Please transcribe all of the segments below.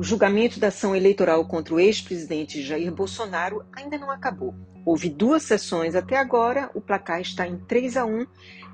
O julgamento da ação eleitoral contra o ex-presidente Jair Bolsonaro ainda não acabou. Houve 2 sessões até agora, o placar está em 3-1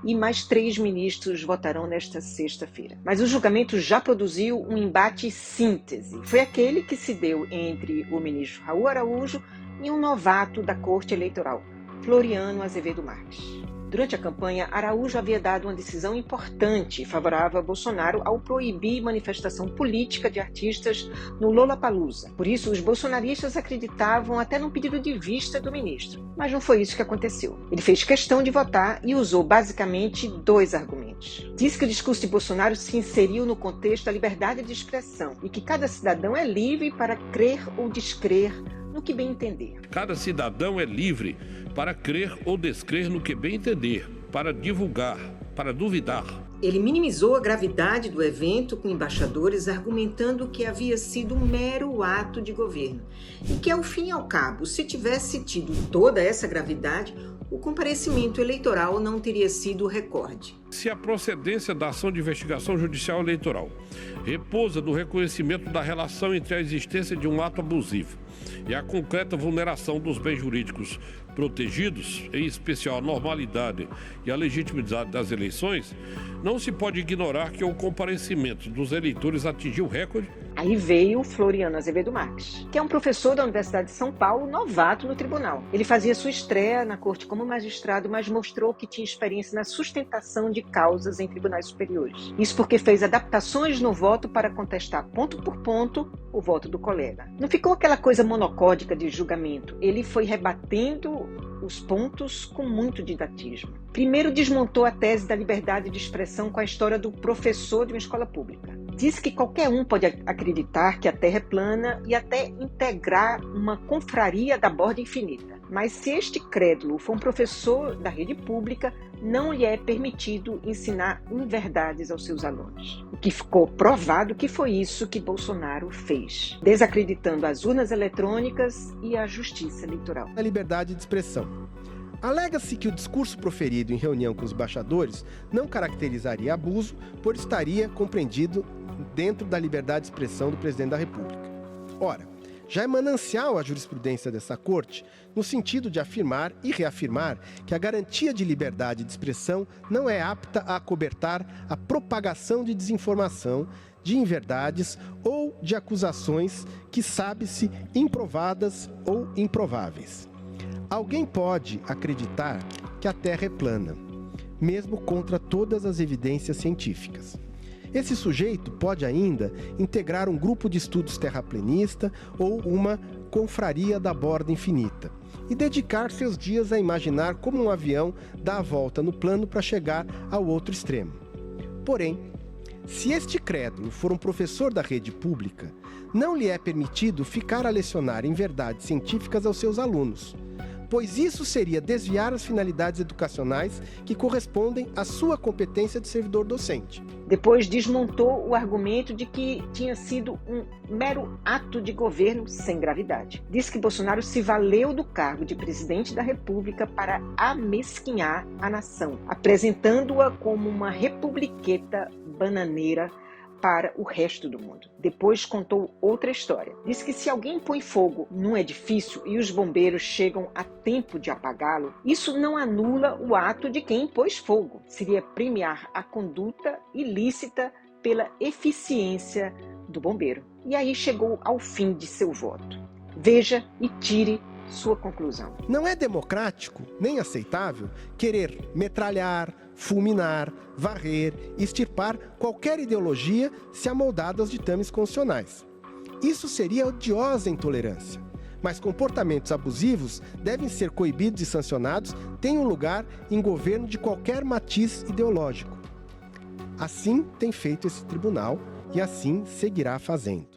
e mais 3 ministros votarão nesta sexta-feira. Mas o julgamento já produziu um embate síntese. Foi aquele que se deu entre o ministro Raul Araújo e um novato da Corte Eleitoral, Floriano Azevedo Marques. Durante a campanha, Araújo havia dado uma decisão importante favorável a Bolsonaro ao proibir manifestação política de artistas no Lollapalooza. Por isso, os bolsonaristas acreditavam até num pedido de vista do ministro. Mas não foi isso que aconteceu. Ele fez questão de votar e usou basicamente 2 argumentos. Disse que o discurso de Bolsonaro se inseriu no contexto da liberdade de expressão e que cada cidadão é livre para crer ou descrer no que bem entender. Cada cidadão é livre para crer ou descrer no que bem entender, para divulgar, para duvidar. Ele minimizou a gravidade do evento com embaixadores, argumentando que havia sido um mero ato de governo e que, ao fim e ao cabo, se tivesse tido toda essa gravidade, o comparecimento eleitoral não teria sido o recorde. Se a procedência da ação de investigação judicial eleitoral repousa no reconhecimento da relação entre a existência de um ato abusivo e a concreta vulneração dos bens jurídicos protegidos, em especial a normalidade e a legitimidade das eleições, não se pode ignorar que o comparecimento dos eleitores atingiu recorde. Aí veio Floriano Azevedo Marques, que é um professor da Universidade de São Paulo, novato no tribunal. Ele fazia sua estreia na corte como magistrado, mas mostrou que tinha experiência na sustentação de causas em tribunais superiores. Isso porque fez adaptações no voto para contestar ponto por ponto o voto do colega. Não ficou aquela coisa monocórdica de julgamento. Ele foi rebatendo os pontos com muito didatismo. Primeiro desmontou a tese da liberdade de expressão com a história do professor de uma escola pública. Disse que qualquer um pode acreditar que a Terra é plana e até integrar uma confraria da borda infinita. Mas se este crédulo for um professor da rede pública, não lhe é permitido ensinar inverdades aos seus alunos. O que ficou provado que foi isso que Bolsonaro fez, desacreditando as urnas eletrônicas e a justiça eleitoral. A liberdade de expressão. Alega-se que o discurso proferido em reunião com os embaixadores não caracterizaria abuso, pois estaria compreendido dentro da liberdade de expressão do presidente da República. Ora, já é manancial a jurisprudência dessa corte no sentido de afirmar e reafirmar que a garantia de liberdade de expressão não é apta a acobertar a propagação de desinformação, de inverdades ou de acusações que sabe-se improvadas ou improváveis. Alguém pode acreditar que a Terra é plana, mesmo contra todas as evidências científicas. Esse sujeito pode ainda integrar um grupo de estudos terraplenista ou uma confraria da borda infinita e dedicar seus dias a imaginar como um avião dá a volta no plano para chegar ao outro extremo. Porém, se este crédulo for um professor da rede pública, não lhe é permitido ficar a lecionar em verdades científicas aos seus alunos, pois isso seria desviar as finalidades educacionais que correspondem à sua competência de servidor docente. Depois desmontou o argumento de que tinha sido um mero ato de governo sem gravidade. Disse que Bolsonaro se valeu do cargo de presidente da República para amesquinhar a nação, apresentando-a como uma republiqueta bananeira para o resto do mundo. Depois contou outra história. Disse que se alguém põe fogo num edifício e os bombeiros chegam a tempo de apagá-lo, isso não anula o ato de quem pôs fogo. Seria premiar a conduta ilícita pela eficiência do bombeiro. E aí chegou ao fim de seu voto. Veja e tire sua conclusão. Não é democrático nem aceitável querer metralhar, fulminar, varrer, extirpar qualquer ideologia se amoldada aos ditames constitucionais. Isso seria odiosa intolerância. Mas comportamentos abusivos devem ser coibidos e sancionados, têm um lugar em governo de qualquer matiz ideológico. Assim tem feito esse tribunal e assim seguirá fazendo.